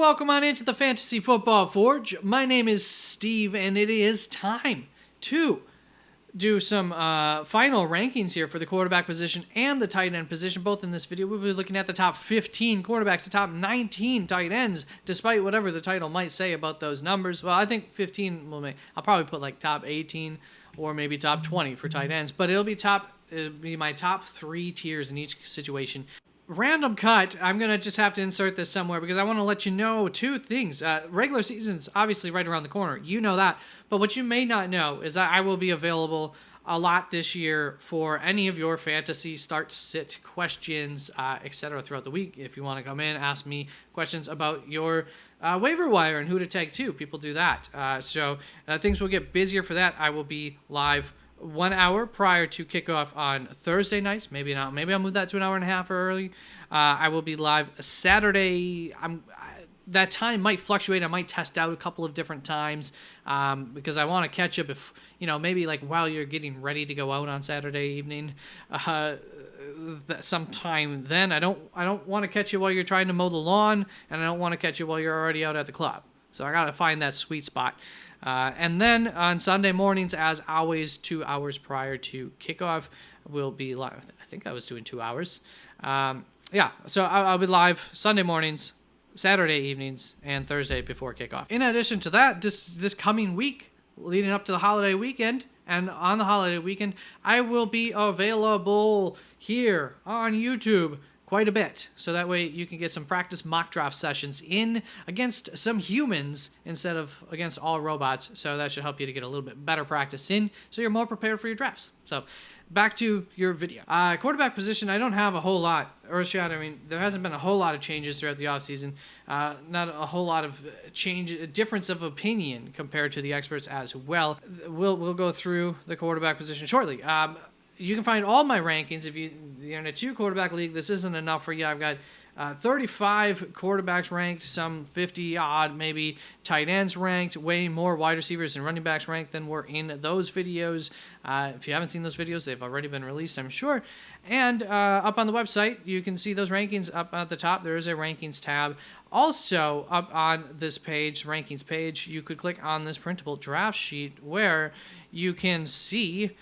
welcome on into the Fantasy Football Forge. My name is Steve, and it is time to do some final rankings here for the quarterback position and the tight end position. Both in this video, we'll be looking at the top 15 quarterbacks, the top 19 tight ends, despite whatever the title might say about those numbers. Well, I think 15 will make, I'll probably put like top 18 or maybe top 20 for tight ends, but it'll be my top 3 tiers in each situation. Random cut, I'm going to just have to insert this somewhere because I want to let you know 2 things. Regular season's obviously right around the corner. You know that. But what you may not know is that I will be available a lot this year for any of your fantasy start-sit questions, etc. throughout the week. If you want to come in, ask me questions about your waiver wire and who to take to. People do that. So things will get busier for that. I will be live 1 hour prior to kickoff on Thursday nights. Maybe not. Maybe I'll move that to an hour and a half early. I will be live Saturday. That time might fluctuate. I might test out a couple of different times because I want to catch up if, maybe like while you're getting ready to go out on Saturday evening, sometime then. I don't want to catch you while you're trying to mow the lawn, and I don't want to catch you while you're already out at the club. So I got to find that sweet spot. And then on Sunday mornings, as always, 2 hours prior to kickoff, we'll be live. I think I was doing 2 hours. So I'll be live Sunday mornings, Saturday evenings, and Thursday before kickoff. In addition to that, this coming week, leading up to the holiday weekend, and on the holiday weekend, I will be available here on YouTube quite a bit, so that way you can get some practice mock draft sessions in against some humans instead of against all robots. So that should help you to get a little bit better practice in, so you're more prepared for your drafts. So back to your video. Quarterback position, I don't have a whole lot earth-shattering. I mean, there hasn't been a whole lot of changes throughout the offseason. Not a whole lot of difference of opinion compared to the experts as well. We'll go through the quarterback position shortly. You can find all my rankings if you're in a 2-quarterback league. This isn't enough for you. I've got 35 quarterbacks ranked, some 50-odd maybe tight ends ranked, way more wide receivers and running backs ranked than were in those videos. If you haven't seen those videos, they've already been released, I'm sure. And up on the website, you can see those rankings up at the top. There is a rankings tab. Also, up on this page, rankings page, you could click on this printable draft sheet where you can see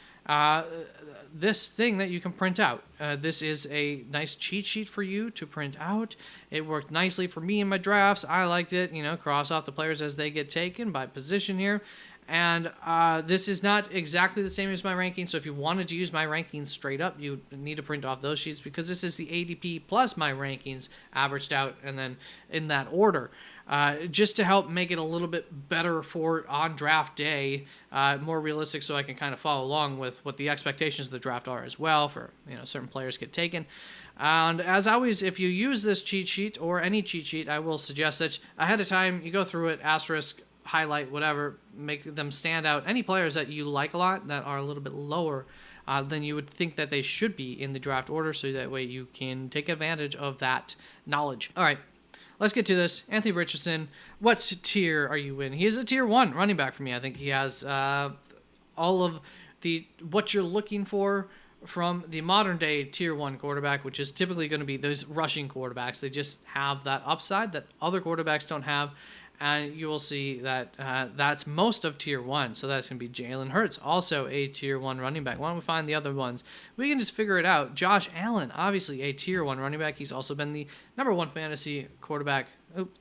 this thing that you can print out. This is a nice cheat sheet for you to print out. It worked nicely for me in my drafts. I liked it, cross off the players as they get taken by position here. And this is not exactly the same as my rankings, so if you wanted to use my rankings straight up, you need to print off those sheets because this is the ADP plus my rankings averaged out and then in that order. Just to help make it a little bit better for on draft day, more realistic, so I can kind of follow along with what the expectations of the draft are as well for, certain players get taken. And as always, if you use this cheat sheet or any cheat sheet, I will suggest that ahead of time you go through it, asterisk, highlight, whatever, make them stand out. Any players that you like a lot that are a little bit lower than you would think that they should be in the draft order, so that way you can take advantage of that knowledge. All right. Let's get to this. Anthony Richardson, what tier are you in? He is a tier 1 running back for me. I think he has all of what you're looking for from the modern day tier 1 quarterback, which is typically going to be those rushing quarterbacks. They just have that upside that other quarterbacks don't have. And you will see that that's most of tier 1. So that's going to be Jalen Hurts, also a tier 1 running back. Why don't we find the other ones? We can just figure it out. Josh Allen, obviously a tier 1 running back. He's also been the number 1 fantasy quarterback,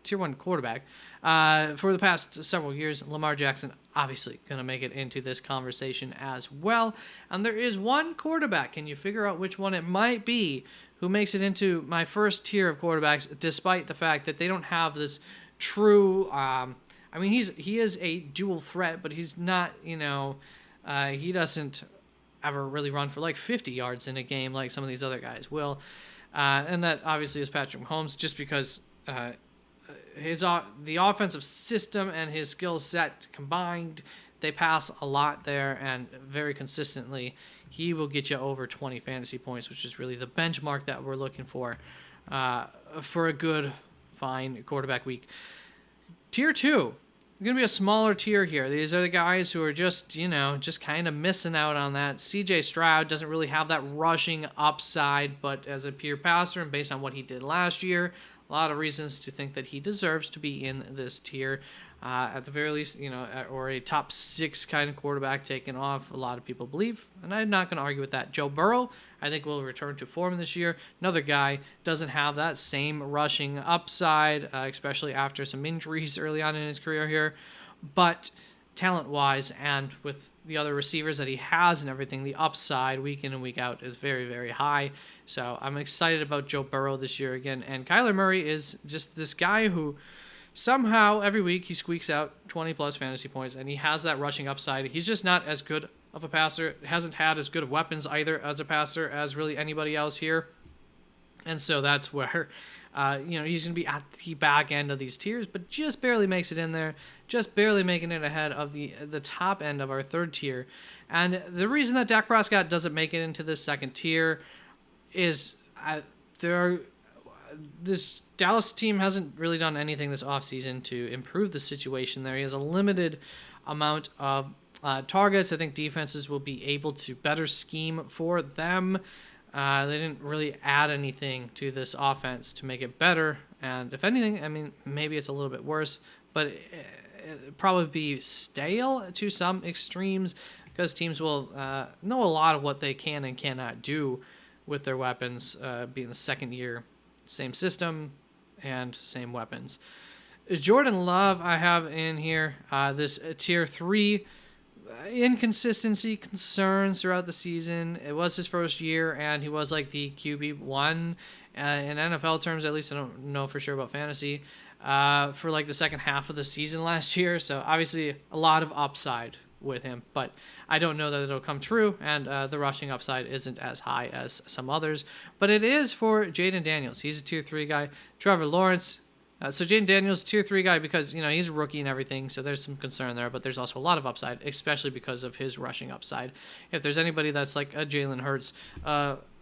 tier 1 quarterback for the past several years. Lamar Jackson, obviously going to make it into this conversation as well. And there is one quarterback. Can you figure out which one it might be who makes it into my first tier of quarterbacks, despite the fact that they don't have this true, he is a dual threat, but he's not, he doesn't ever really run for like 50 yards in a game like some of these other guys will. And that obviously is Patrick Mahomes, just because the offensive system and his skill set combined, they pass a lot there, and very consistently he will get you over 20 fantasy points, which is really the benchmark that we're looking for a good, fine quarterback week. Tier 2, going to be a smaller tier here. These are the guys who are just kind of missing out on that. CJ Stroud doesn't really have that rushing upside, but as a pure passer and based on what he did last year, a lot of reasons to think that he deserves to be in this tier. At the very least, or a top 6 kind of quarterback taken off, a lot of people believe, and I'm not going to argue with that. Joe Burrow, I think, will return to form this year. Another guy doesn't have that same rushing upside, especially after some injuries early on in his career here, but talent-wise and with the other receivers that he has and everything, the upside week in and week out is very, very high. So I'm excited about Joe Burrow this year again. And Kyler Murray is just this guy who somehow every week he squeaks out 20-plus fantasy points, and he has that rushing upside. He's just not as good of a passer, hasn't had as good of weapons either as a passer as really anybody else here. And so that's where he's going to be at the back end of these tiers, but just barely makes it in there, just barely making it ahead of the top end of our third tier. And the reason that Dak Prescott doesn't make it into this second tier is this Dallas team hasn't really done anything this offseason to improve the situation there. He has a limited amount of targets. I think defenses will be able to better scheme for them. They didn't really add anything to this offense to make it better. And if anything, I mean, maybe it's a little bit worse, but it'd probably be stale to some extremes because teams will know a lot of what they can and cannot do with their weapons, being the second year, same system and same weapons. Jordan Love I have in here, this tier 3. Inconsistency concerns throughout the season. It was his first year, and he was like the QB1 in NFL terms. At least I don't know for sure about fantasy for like the second half of the season last year. So obviously a lot of upside with him, but I don't know that it'll come true, and the rushing upside isn't as high as some others. But it is for Jaden Daniels. He's a tier 3 guy. Trevor Lawrence. So Jaden Daniels, tier 3 guy, because he's a rookie and everything, so there's some concern there, but there's also a lot of upside, especially because of his rushing upside. If there's anybody that's like a Jalen Hurts,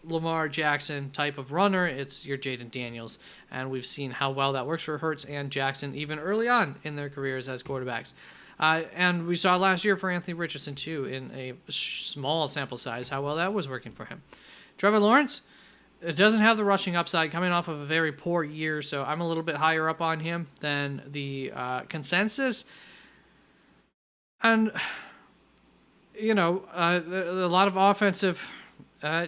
Lamar Jackson type of runner, it's your Jaden Daniels, and we've seen how well that works for Hurts and Jackson even early on in their careers as quarterbacks. And we saw last year for Anthony Richardson too, in a small sample size, how well that was working for him. Trevor Lawrence, it doesn't have the rushing upside, coming off of a very poor year, so I'm a little bit higher up on him than the consensus. And, a lot of offensive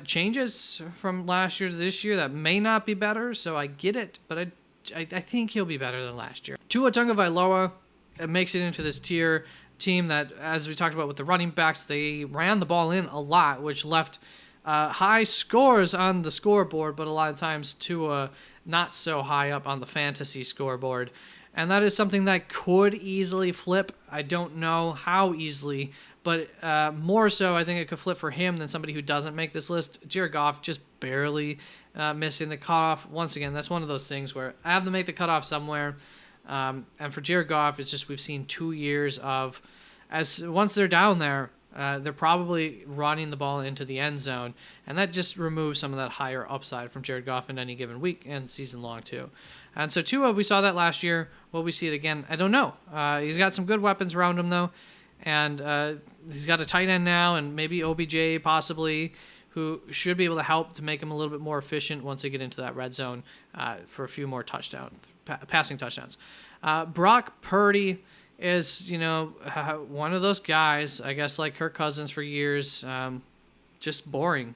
changes from last year to this year that may not be better, so I get it, but I think he'll be better than last year. Tua Tagovailoa makes it into this tier team that, as we talked about with the running backs, they ran the ball in a lot, which left high scores on the scoreboard, but a lot of times Tua not so high up on the fantasy scoreboard. And that is something that could easily flip. I don't know how easily, but more so I think it could flip for him than somebody who doesn't make this list. Jared Goff just barely missing the cutoff. Once again, that's one of those things where I have to make the cutoff somewhere. And for Jared Goff, it's just we've seen 2 years of, once they're down there, they're probably running the ball into the end zone, and that just removes some of that higher upside from Jared Goff in any given week and season long too. And so Tua, we saw that last year. Will we see it again? I don't know. He's got some good weapons around him though, and he's got a tight end now, and maybe OBJ possibly, who should be able to help to make him a little bit more efficient once they get into that red zone for a few more touchdowns, passing touchdowns. Brock Purdy is, one of those guys, I guess, like Kirk Cousins for years, just boring,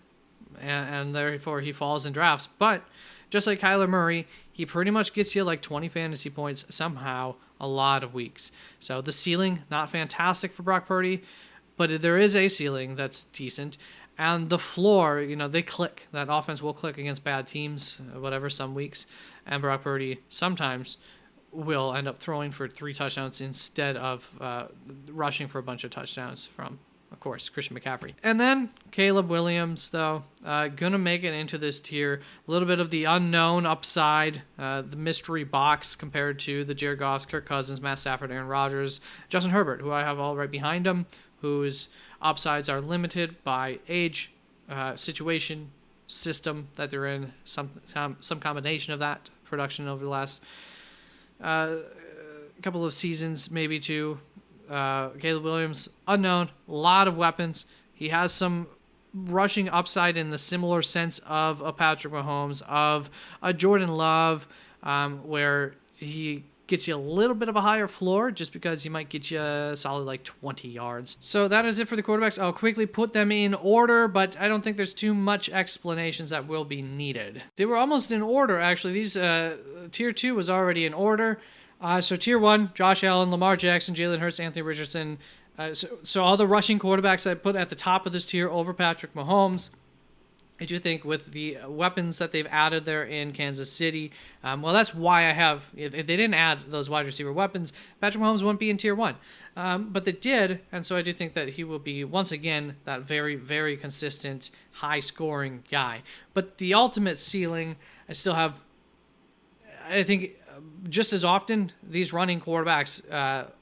and therefore he falls in drafts. But just like Kyler Murray, he pretty much gets you like 20 fantasy points somehow a lot of weeks. So the ceiling, not fantastic for Brock Purdy, but there is a ceiling that's decent. And the floor, they click. That offense will click against bad teams, whatever, some weeks. And Brock Purdy sometimes will end up throwing for 3 touchdowns instead of rushing for a bunch of touchdowns from, of course, Christian McCaffrey. And then Caleb Williams, though, going to make it into this tier. A little bit of the unknown upside, the mystery box compared to the Jared Goffs, Kirk Cousins, Matt Stafford, Aaron Rodgers, Justin Herbert, who I have all right behind him, whose upsides are limited by age, situation, system that they're in, some combination of that production over the last couple of seasons, maybe two. Caleb Williams, unknown, a lot of weapons. He has some rushing upside in the similar sense of a Patrick Mahomes, of a Jordan Love, where he gets you a little bit of a higher floor just because he might get you a solid like 20 yards. So that is it for the quarterbacks. I'll quickly put them in order, but I don't think there's too much explanations that will be needed. They were almost in order, actually. These tier 2 was already in order. So tier 1, Josh Allen, Lamar Jackson, Jalen Hurts, Anthony Richardson. So all the rushing quarterbacks I put at the top of this tier over Patrick Mahomes. I do think with the weapons that they've added there in Kansas City, well, that's why I have, if they didn't add those wide receiver weapons, Patrick Mahomes wouldn't be in tier 1. But they did, and so I do think that he will be, once again, that very, very consistent, high-scoring guy. But the ultimate ceiling, I think just as often, these running quarterbacks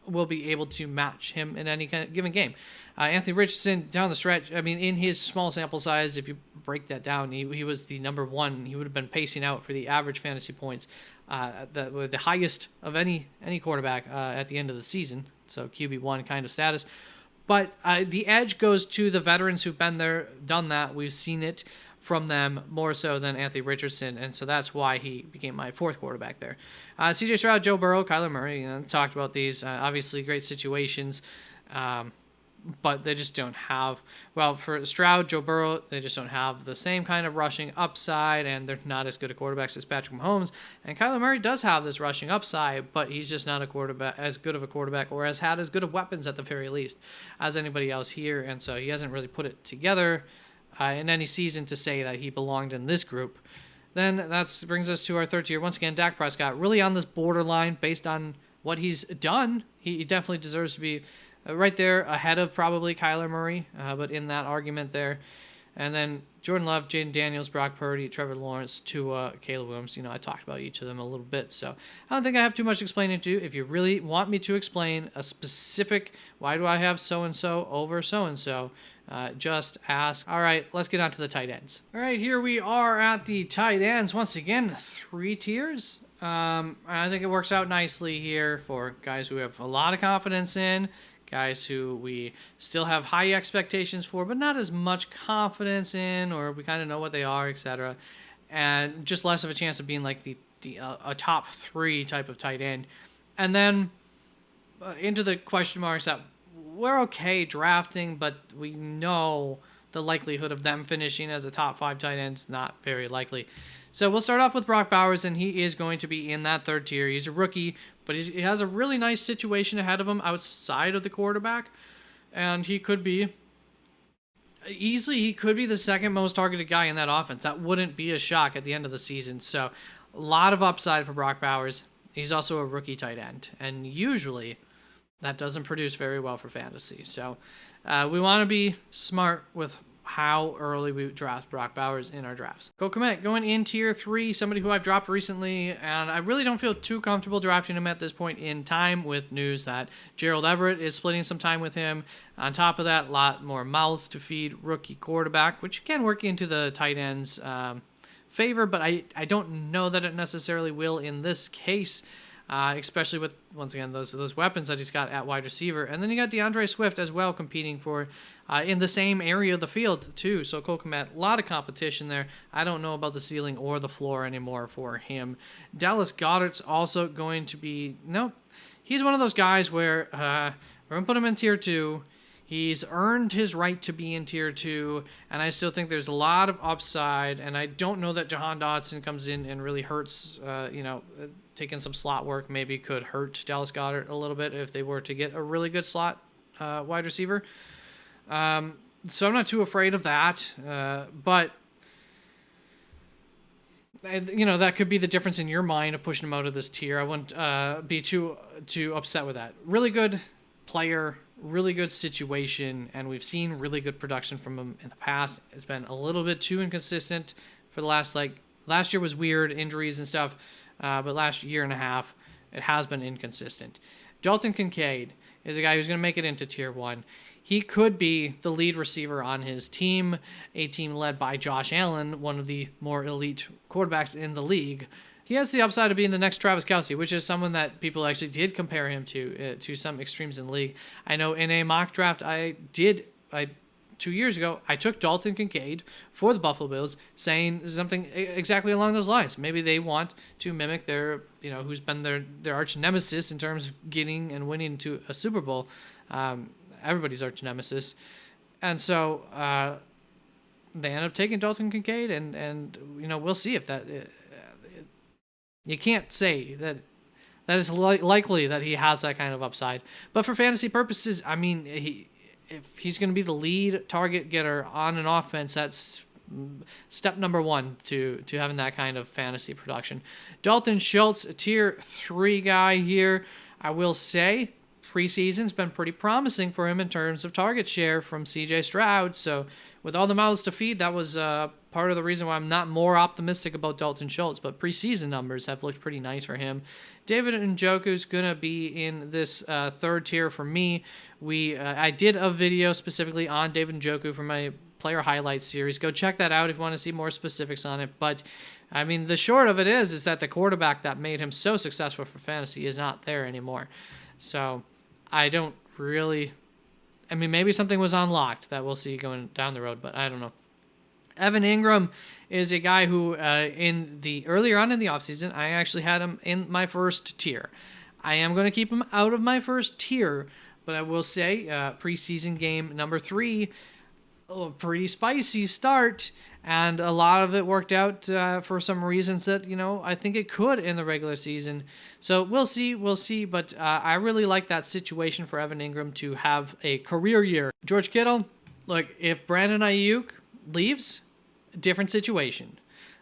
will be able to match him in any kind of given game. Anthony Richardson, down the stretch, I mean, in his small sample size, if you break that down, he was the number one. He would have been pacing out for the average fantasy points, the highest of any quarterback at the end of the season. So QB1 kind of status. But the edge goes to the veterans who've been there, done that. We've seen it from them more so than Anthony Richardson, and so that's why he became my fourth quarterback there. CJ Stroud, Joe Burrow, Kyler Murray, talked about these. Obviously great situations, but they just don't have, well, for Stroud, Joe Burrow, they just don't have the same kind of rushing upside, and they're not as good at quarterbacks as Patrick Mahomes. And Kyler Murray does have this rushing upside, but he's just not as good of a quarterback, or has had as good of weapons at the very least as anybody else here, and so he hasn't really put it together in any season to say that he belonged in this group. Then that brings us to our third tier. Once again, Dak Prescott, really on this borderline based on what he's done. He definitely deserves to be right there ahead of probably Kyler Murray, but in that argument there. And then Jordan Love, Jaden Daniels, Brock Purdy, Trevor Lawrence, Tua, Caleb Williams. I talked about each of them a little bit, so I don't think I have too much explaining to do. If you really want me to explain a specific, why do I have so-and-so over so-and-so, just ask. All right, let's get on to the tight ends. All right, here we are at the tight ends. Once again, 3 tiers. I think it works out nicely here for guys who have a lot of confidence in, guys who we still have high expectations for, but not as much confidence in, or we kind of know what they are, etc. And just less of a chance of being like a top 3 type of tight end. And then into the question marks that we're okay drafting, but we know the likelihood of them finishing as a top 5 tight end is not very likely. So we'll start off with Brock Bowers, and he is going to be in that third tier. He's a rookie, but he has a really nice situation ahead of him outside of the quarterback, and he could be the second most targeted guy in that offense. That wouldn't be a shock at the end of the season. So a lot of upside for Brock Bowers. He's also a rookie tight end, and usually that doesn't produce very well for fantasy. So we want to be smart with how early we draft Brock Bowers in our drafts. Cole Kmet going in tier 3, somebody who I've dropped recently, and I really don't feel too comfortable drafting him at this point in time with news that Gerald Everett is splitting some time with him. On top of that, a lot more mouths to feed rookie quarterback, which can work into the tight end's favor, but I don't know that it necessarily will in this case. Especially with, once again, those weapons that he's got at wide receiver. And then you got DeAndre Swift as well competing for in the same area of the field too. So Cole Kmet, a lot of competition there. I don't know about the ceiling or the floor anymore for him. Dallas Goedert's also going to be, he's one of those guys where we're going to put him in tier 2. He's earned his right to be in tier 2, and I still think there's a lot of upside, and I don't know that Jahan Dotson comes in and really hurts, taking some slot work maybe could hurt Dallas Goedert a little bit if they were to get a really good slot wide receiver. So I'm not too afraid of that, but that could be the difference in your mind of pushing him out of this tier. I wouldn't be too upset with that. Really good player, really good situation, and we've seen really good production from him in the past. It's been a little bit too inconsistent for the last year was weird, injuries and stuff, but last year and a half it has been inconsistent. Dalton Kincaid is a guy who's going to make it into tier 1. He could be the lead receiver on his team, a team led by Josh Allen, one of the more elite quarterbacks in the league. He has the upside of being the next Travis Kelce, which is someone that people actually did compare him to some extremes in the league. I know in a mock draft I 2 years ago, I took Dalton Kincaid for the Buffalo Bills, saying something exactly along those lines. Maybe they want to mimic their, who's been their arch nemesis in terms of getting and winning to a Super Bowl, everybody's arch nemesis. And so they end up taking Dalton Kincaid, and we'll see if that. You can't say that is likely that he has that kind of upside. But for fantasy purposes, I mean, if he's going to be the lead target getter on an offense, that's step number one to having that kind of fantasy production. Dalton Schultz, a tier 3 guy here. I will say preseason's been pretty promising for him in terms of target share from CJ Stroud. So with all the mouths to feed, that was part of the reason why I'm not more optimistic about Dalton Schultz. But preseason numbers have looked pretty nice for him. David Njoku's going to be in this third tier for me. I did a video specifically on David Njoku for my player highlights series. Go check that out if you want to see more specifics on it. But I mean, the short of it is that the quarterback that made him so successful for fantasy is not there anymore. So I don't really, I mean, maybe something was unlocked that we'll see going down the road, but I don't know. Evan Ingram is a guy who, earlier on in the offseason, I actually had him in my first tier. I am going to keep him out of my first tier, but I will say preseason game number 3, a pretty spicy start, and a lot of it worked out for some reasons that, I think it could in the regular season. So we'll see, but I really like that situation for Evan Ingram to have a career year. George Kittle, look, if Brandon Ayuk leaves, different situation.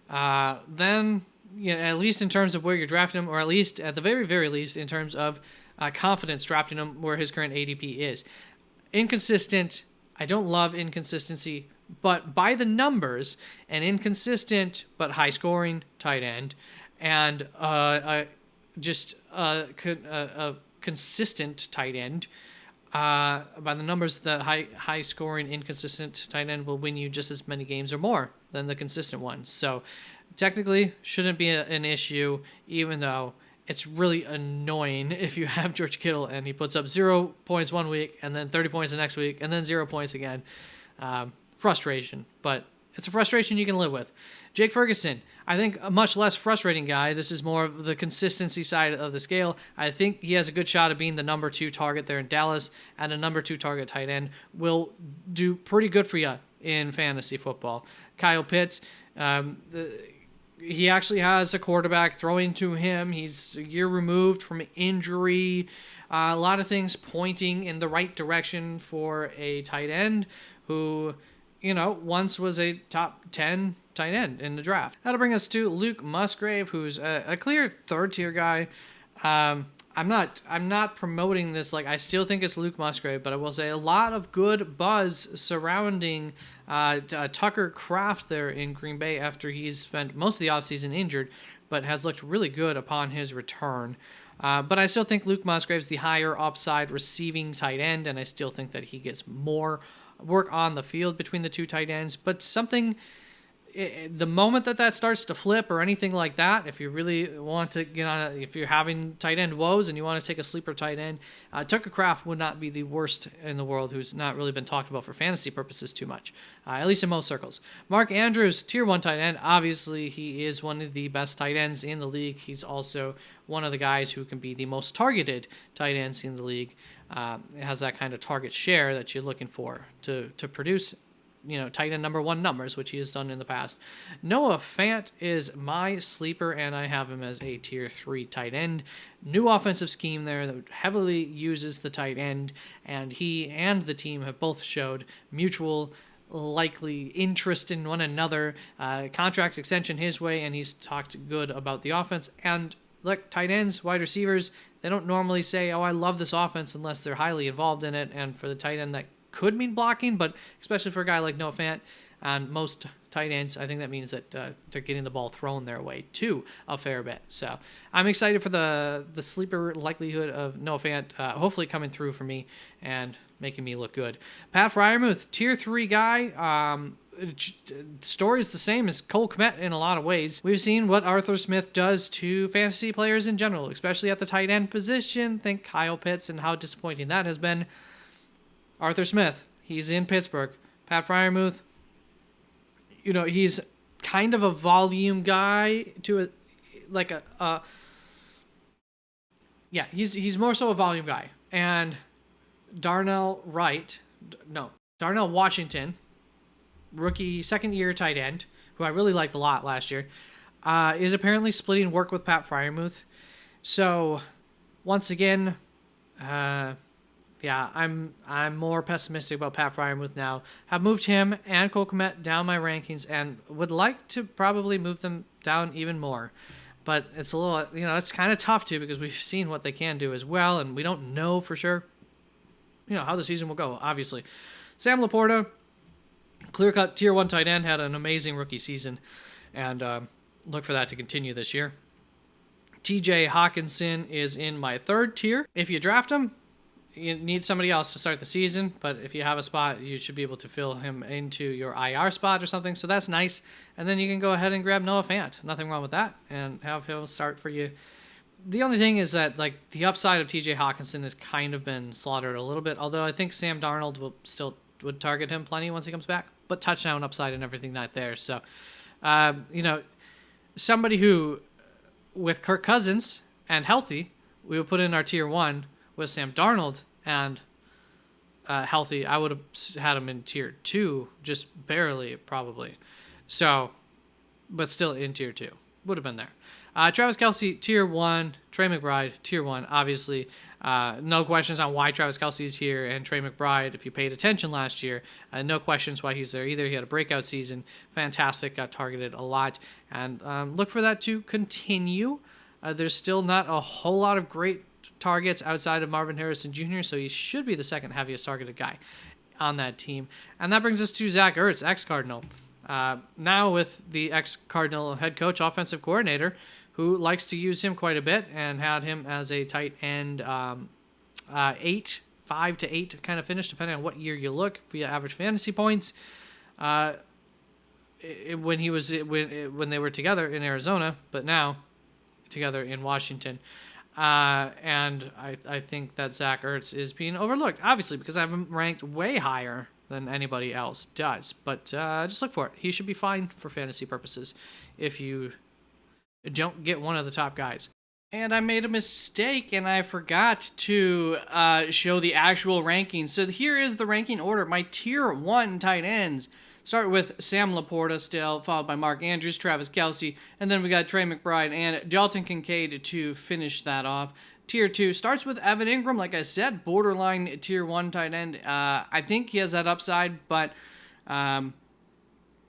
Then, at least in terms of where you're drafting him, or at least at the very, very least in terms of confidence drafting him where his current ADP is. Inconsistent. I don't love inconsistency, but by the numbers, an inconsistent but high scoring tight end, and just a consistent tight end. By the numbers, that high scoring inconsistent tight end will win you just as many games or more than the consistent ones. So technically shouldn't be an issue, even though it's really annoying if you have George Kittle and he puts up 0 points one week and then 30 points the next week and then 0 points again. Frustration, but it's a frustration you can live with. Jake Ferguson, I think a much less frustrating guy. This is more of the consistency side of the scale. I think he has a good shot of being the number 2 target there in Dallas, and a number 2 target tight end will do pretty good for you in fantasy football. Kyle Pitts, he actually has a quarterback throwing to him. He's a year removed from injury. A lot of things pointing in the right direction for a tight end who, once was a top 10 tight end in the draft. That'll bring us to Luke Musgrave, who's a clear third-tier guy. I'm not promoting this. I still think it's Luke Musgrave, but I will say a lot of good buzz surrounding Tucker Kraft there in Green Bay after he's spent most of the offseason injured, but has looked really good upon his return. But I still think Luke Musgrave's the higher upside receiving tight end, and I still think that he gets more work on the field between the 2 tight ends. But the moment that starts to flip or anything like that, if you really want to get on it, if you're having tight end woes and you want to take a sleeper tight end, Tucker Kraft would not be the worst in the world, who's not really been talked about for fantasy purposes too much, at least in most circles. Mark Andrews, tier 1 tight end. Obviously, he is one of the best tight ends in the league. He's also one of the guys who can be the most targeted tight ends in the league. It has that kind of target share that you're looking for to produce tight end number 1 numbers, which he has done in the past. Noah Fant is my sleeper, and I have him as a tier 3 tight end. New offensive scheme there that heavily uses the tight end, and he and the team have both showed mutual likely interest in one another. Contract extension his way, and he's talked good about the offense. And look, tight ends, wide receivers, they don't normally say, I love this offense unless they're highly involved in it. And for the tight end, that could mean blocking, but especially for a guy like Noah Fant and most tight ends, I think that means that they're getting the ball thrown their way too a fair bit. So I'm excited for the sleeper likelihood of Noah Fant hopefully coming through for me and making me look good. Pat Freiermuth, tier 3 guy. Story's the same as Cole Kmet in a lot of ways. We've seen what Arthur Smith does to fantasy players in general, especially at the tight end position. Think Kyle Pitts and how disappointing that has been. Arthur Smith, he's in Pittsburgh. Pat Fryermuth, he's kind of a volume guy he's more so a volume guy. And Darnell Washington, rookie second-year tight end, who I really liked a lot last year, is apparently splitting work with Pat Fryermuth. So, once again, I'm more pessimistic about Pat Fryermuth now. Have moved him and Cole Kmet down my rankings and would like to probably move them down even more. But it's a little, it's kind of tough to, because we've seen what they can do as well, and we don't know for sure, how the season will go, obviously. Sam Laporta, clear-cut tier 1 tight end, had an amazing rookie season, and look for that to continue this year. TJ Hawkinson is in my 3rd tier. If you draft him, you need somebody else to start the season, but if you have a spot, you should be able to fill him into your IR spot or something, so that's nice. And then you can go ahead and grab Noah Fant. Nothing wrong with that, and have him start for you. The only thing is that, the upside of TJ Hawkinson has kind of been slaughtered a little bit, although I think Sam Darnold would target him plenty once he comes back, but touchdown upside and everything not there. So, somebody who, with Kirk Cousins and healthy, we would put in our tier 1 with Sam Darnold and healthy. I would have had him in tier 2, just barely, probably. So, but still in tier 2. Would have been there. Travis Kelce, tier 1. Trey McBride, tier 1. Obviously, no questions on why Travis Kelce is here. And Trey McBride, if you paid attention last year, no questions why he's there either. He had a breakout season. Fantastic. Got targeted a lot. And look for that to continue. There's still not a whole lot of great targets outside of Marvin Harrison Jr., so he should be the second heaviest targeted guy on that team. And that brings us to Zach Ertz, ex-Cardinal. Now with the ex-Cardinal head coach, offensive coordinator, who likes to use him quite a bit and had him as a tight end 5 to 8 kind of finish, depending on what year you look via average fantasy points. When they were together in Arizona, but now together in Washington. And I think that Zach Ertz is being overlooked, obviously, because I have him ranked way higher than anybody else does. But just look for it. He should be fine for fantasy purposes if you don't get one of the top guys. And I made a mistake, and I forgot to show the actual rankings. So here is the ranking order. My tier 1 tight ends start with Sam Laporta still, followed by Mark Andrews, Travis Kelce, and then we got Trey McBride and Dalton Kincaid to finish that off. Tier 2 starts with Evan Ingram, like I said, borderline tier 1 tight end. I think he has that upside, but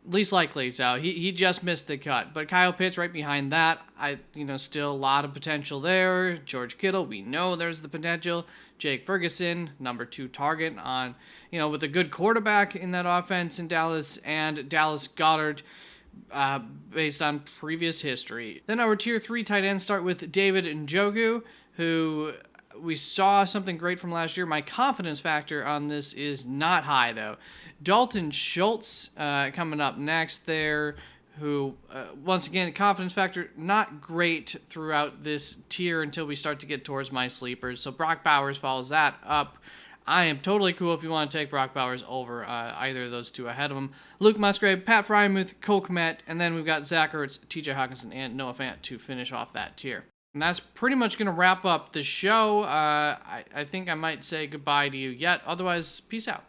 least likely. So he just missed the cut. But Kyle Pitts right behind that. Still a lot of potential there. George Kittle, we know there's the potential. Jake Ferguson, number 2 target on, with a good quarterback in that offense in Dallas, and Dallas Goedert, based on previous history. Then our tier 3 tight ends start with David Njoku, who we saw something great from last year. My confidence factor on this is not high, though. Dalton Schultz coming up next there, who, once again, confidence factor not great throughout this tier until we start to get towards my sleepers. So Brock Bowers follows that up. I am totally cool if you want to take Brock Bowers over either of those two ahead of him. Luke Musgrave, Pat Fryermuth, Cole Kmet, and then we've got Zach Ertz, TJ Hawkinson, and Noah Fant to finish off that tier. And that's pretty much going to wrap up the show. I think I might say goodbye to you yet. Otherwise, peace out.